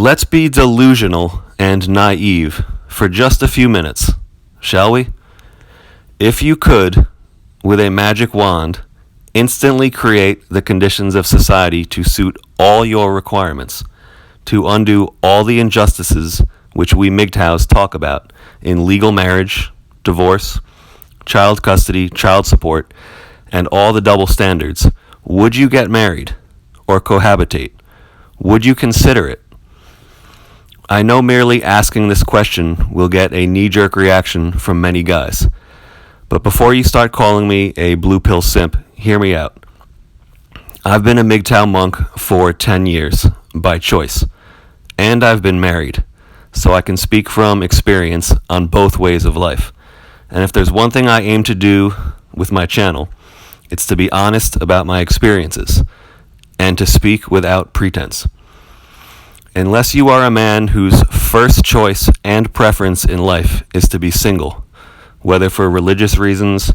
Let's be delusional and naive for just a few minutes, shall we? If you could, with a magic wand, instantly create the conditions of society to suit all your requirements, to undo all the injustices which we MGTOWs talk about in legal marriage, divorce, child custody, child support, and all the double standards, would you get married or cohabitate? Would you consider it? I know merely asking this question will get a knee-jerk reaction from many guys. But before you start calling me a blue pill simp, hear me out. I've been a MGTOW monk for 10 years, by choice. And I've been married, so I can speak from experience on both ways of life. And if there's one thing I aim to do with my channel, it's to be honest about my experiences, and to speak without pretense. Unless you are a man whose first choice and preference in life is to be single, whether for religious reasons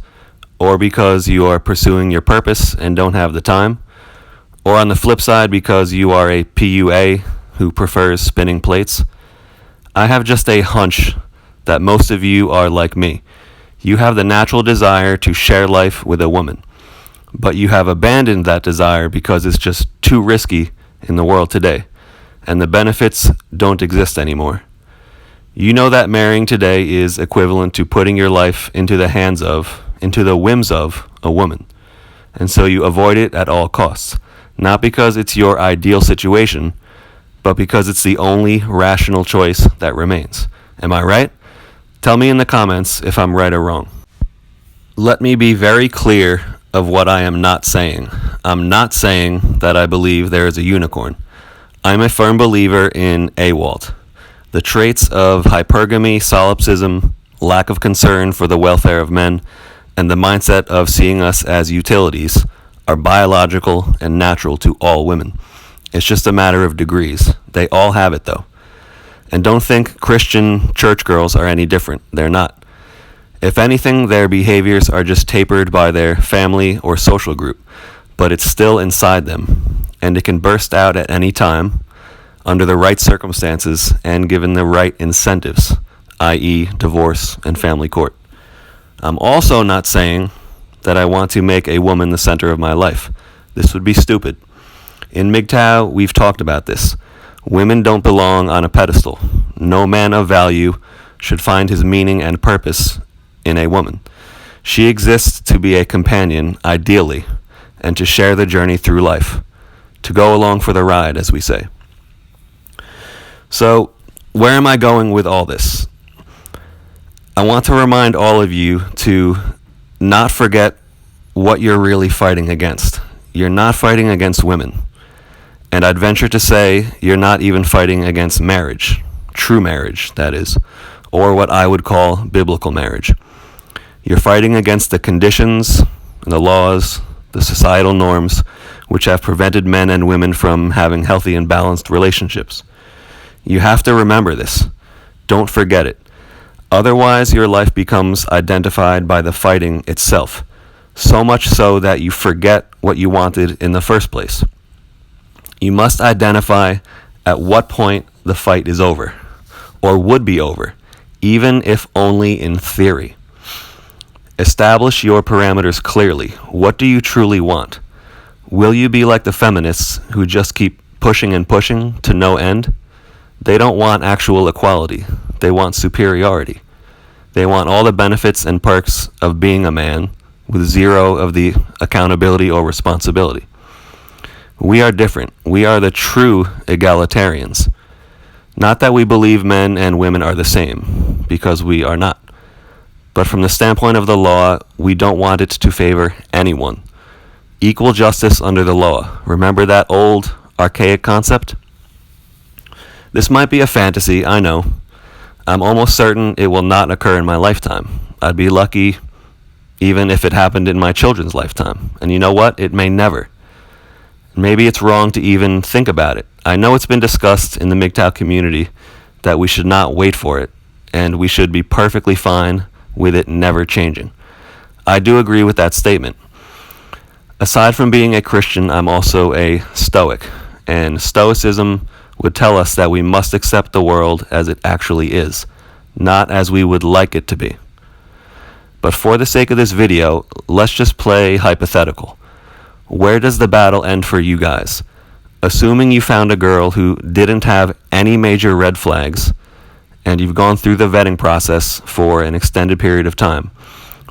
or because you are pursuing your purpose and don't have the time, or on the flip side because you are a PUA who prefers spinning plates, I have just a hunch that most of you are like me. You have the natural desire to share life with a woman, but you have abandoned that desire because it's just too risky in the world today, and the benefits don't exist anymore. You know that marrying today is equivalent to putting your life into the whims of a woman, and so you avoid it at all costs, not because it's your ideal situation, but because it's the only rational choice that remains. Am I right? Tell me in the comments if I'm right or wrong. Let me be very clear of what I am not saying. I'm not saying that I believe there is a unicorn. I'm a firm believer in AWOLT. The traits of hypergamy, solipsism, lack of concern for the welfare of men, and the mindset of seeing us as utilities are biological and natural to all women. It's just a matter of degrees. They all have it, though. And don't think Christian church girls are any different. They're not. If anything, their behaviors are just tapered by their family or social group, but it's still inside them, and it can burst out at any time under the right circumstances and given the right incentives, i.e. divorce and family court. I'm also not saying that I want to make a woman the center of my life. This would be stupid. In MGTOW, we've talked about this. Women don't belong on a pedestal. No man of value should find his meaning and purpose in a woman. She exists to be a companion, ideally, and to share the journey through life, to go along for the ride, as we say. So, where am I going with all this? I want to remind all of you to not forget what you're really fighting against. You're not fighting against women. And I'd venture to say you're not even fighting against marriage, true marriage, that is, or what I would call biblical marriage. You're fighting against the conditions, the laws, the societal norms, which have prevented men and women from having healthy and balanced relationships. You have to remember this. Don't forget it. Otherwise, your life becomes identified by the fighting itself, so much so that you forget what you wanted in the first place. You must identify at what point the fight is over, or would be over, even if only in theory. Establish your parameters clearly. What do you truly want? Will you be like the feminists who just keep pushing and pushing to no end? They don't want actual equality. They want superiority. They want all the benefits and perks of being a man with zero of the accountability or responsibility. We are different. We are the true egalitarians. Not that we believe men and women are the same, because we are not. But from the standpoint of the law, we don't want it to favor anyone. Equal justice under the law. Remember that old, archaic concept? This might be a fantasy, I know. I'm almost certain it will not occur in my lifetime. I'd be lucky even if it happened in my children's lifetime. And you know what? It may never. Maybe it's wrong to even think about it. I know it's been discussed in the MGTOW community that we should not wait for it, and we should be perfectly fine with it never changing. I do agree with that statement. Aside from being a Christian, I'm also a Stoic, and Stoicism would tell us that we must accept the world as it actually is, not as we would like it to be. But for the sake of this video, let's just play hypothetical. Where does the battle end for you guys? Assuming you found a girl who didn't have any major red flags, and you've gone through the vetting process for an extended period of time,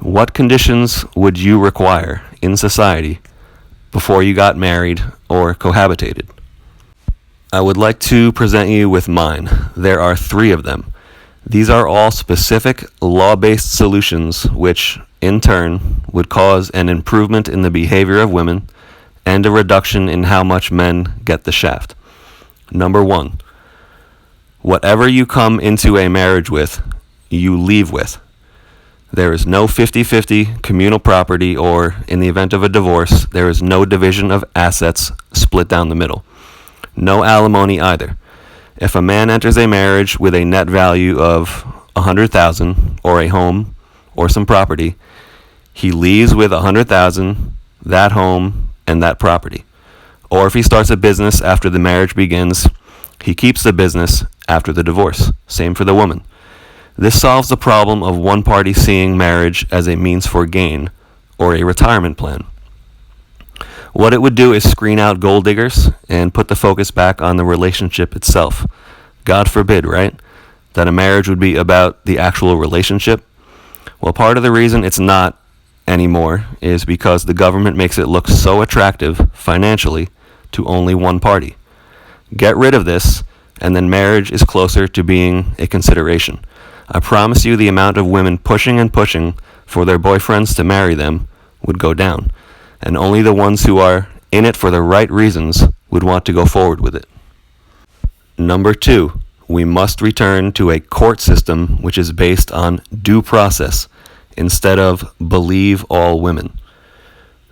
what conditions would you require in society before you got married or cohabitated? I would like to present you with mine. There are 3 of them. These are all specific law-based solutions which, in turn, would cause an improvement in the behavior of women and a reduction in how much men get the shaft. Number 1, whatever you come into a marriage with, you leave with. There is no 50-50 communal property, or, in the event of a divorce, there is no division of assets split down the middle. No alimony either. If a man enters a marriage with a net value of $100,000 or a home or some property, he leaves with $100,000, that home, and that property. Or if he starts a business after the marriage begins, he keeps the business after the divorce. Same for the woman. This solves the problem of one party seeing marriage as a means for gain or a retirement plan. What it would do is screen out gold diggers and put the focus back on the relationship itself. God forbid, right? That a marriage would be about the actual relationship. Well, part of the reason it's not anymore is because the government makes it look so attractive financially to only one party. Get rid of this, and then marriage is closer to being a consideration. I promise you the amount of women pushing and pushing for their boyfriends to marry them would go down, and only the ones who are in it for the right reasons would want to go forward with it. Number 2, we must return to a court system which is based on due process instead of believe all women.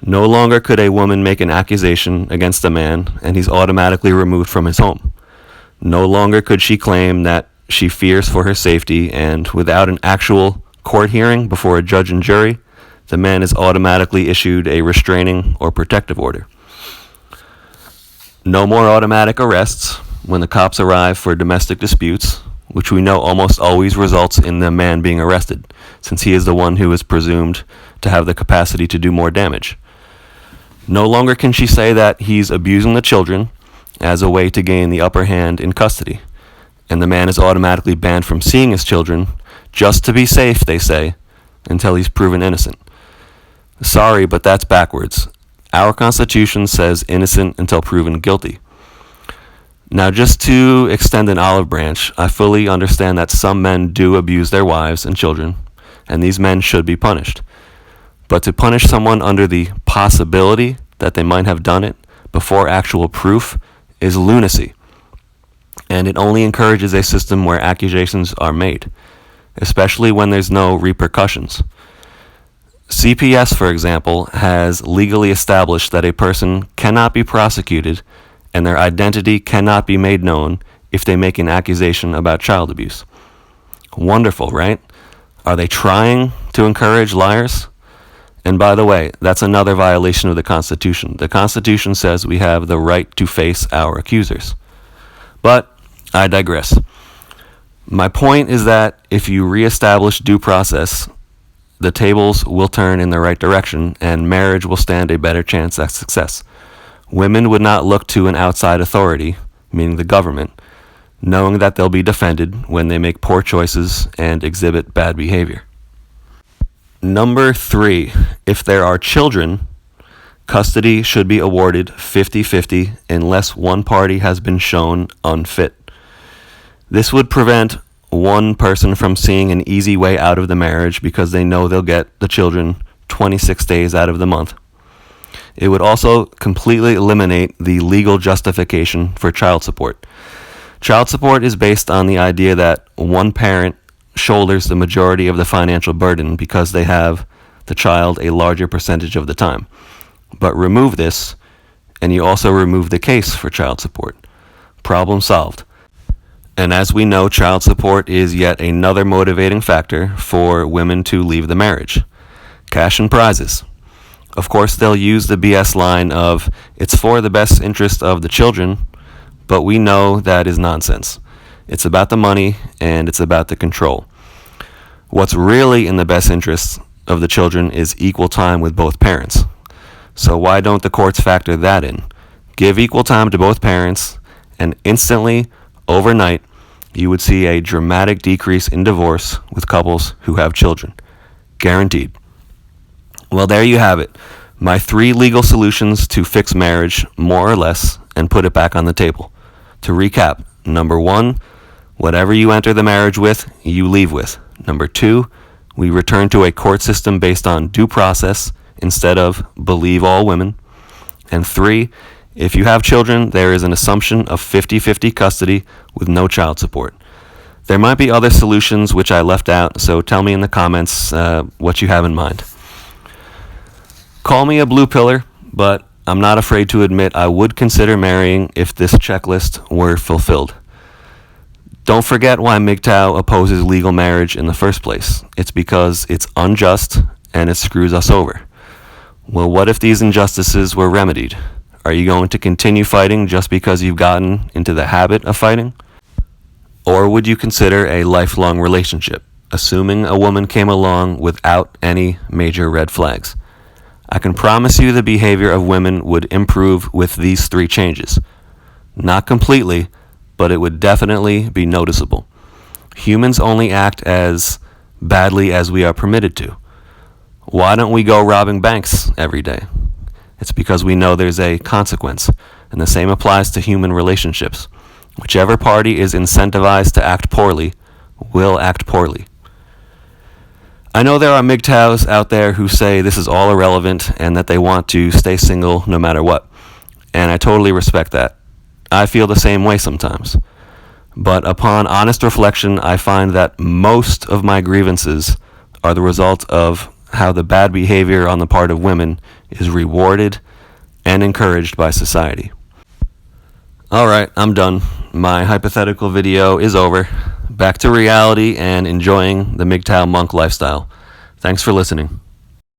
No longer could a woman make an accusation against a man and he's automatically removed from his home. No longer could she claim that she fears for her safety, and without an actual court hearing before a judge and jury, the man is automatically issued a restraining or protective order. No more automatic arrests when the cops arrive for domestic disputes, which we know almost always results in the man being arrested, since he is the one who is presumed to have the capacity to do more damage. No longer can she say that he's abusing the children as a way to gain the upper hand in custody, and the man is automatically banned from seeing his children, just to be safe, they say, until he's proven innocent. Sorry, but that's backwards. Our Constitution says innocent until proven guilty. Now, just to extend an olive branch, I fully understand that some men do abuse their wives and children, and these men should be punished. But to punish someone under the possibility that they might have done it before actual proof is lunacy. And it only encourages a system where accusations are made, especially when there's no repercussions. CPS, for example, has legally established that a person cannot be prosecuted and their identity cannot be made known if they make an accusation about child abuse. Wonderful, right? Are they trying to encourage liars? And by the way, that's another violation of the Constitution. The Constitution says we have the right to face our accusers. But I digress. My point is that if you reestablish due process, the tables will turn in the right direction and marriage will stand a better chance at success. Women would not look to an outside authority, meaning the government, knowing that they'll be defended when they make poor choices and exhibit bad behavior. Number 3, if there are children, custody should be awarded 50-50 unless one party has been shown unfit. This would prevent one person from seeing an easy way out of the marriage because they know they'll get the children 26 days out of the month. It would also completely eliminate the legal justification for child support. Child support is based on the idea that one parent shoulders the majority of the financial burden because they have the child a larger percentage of the time. But remove this, and you also remove the case for child support. Problem solved. And as we know, child support is yet another motivating factor for women to leave the marriage. Cash and prizes. Of course, they'll use the BS line of, it's for the best interest of the children, but we know that is nonsense. It's about the money and it's about the control. What's really in the best interest of the children is equal time with both parents. So why don't the courts factor that in? Give equal time to both parents, and instantly, overnight, you would see a dramatic decrease in divorce with couples who have children. Guaranteed. Well, there you have it. My 3 legal solutions to fix marriage, more or less, and put it back on the table. To recap, number 1, whatever you enter the marriage with, you leave with. Number 2, we return to a court system based on due process instead of believe all women. And 3, if you have children, there is an assumption of 50-50 custody with no child support. There might be other solutions which I left out, so tell me in the comments what you have in mind. Call me a blue pillar, but I'm not afraid to admit I would consider marrying if this checklist were fulfilled. Don't forget why MGTOW opposes legal marriage in the first place. It's because it's unjust and it screws us over. Well, what if these injustices were remedied? Are you going to continue fighting just because you've gotten into the habit of fighting? Or would you consider a lifelong relationship, assuming a woman came along without any major red flags? I can promise you the behavior of women would improve with these 3 changes. Not completely, but it would definitely be noticeable. Humans only act as badly as we are permitted to. Why don't we go robbing banks every day? It's because we know there's a consequence, and the same applies to human relationships. Whichever party is incentivized to act poorly will act poorly. I know there are MGTOWs out there who say this is all irrelevant and that they want to stay single no matter what, and I totally respect that. I feel the same way sometimes. But upon honest reflection, I find that most of my grievances are the result of how the bad behavior on the part of women is rewarded and encouraged by society. Alright, I'm done. My hypothetical video is over. Back to reality and enjoying the MGTOW monk lifestyle. Thanks for listening.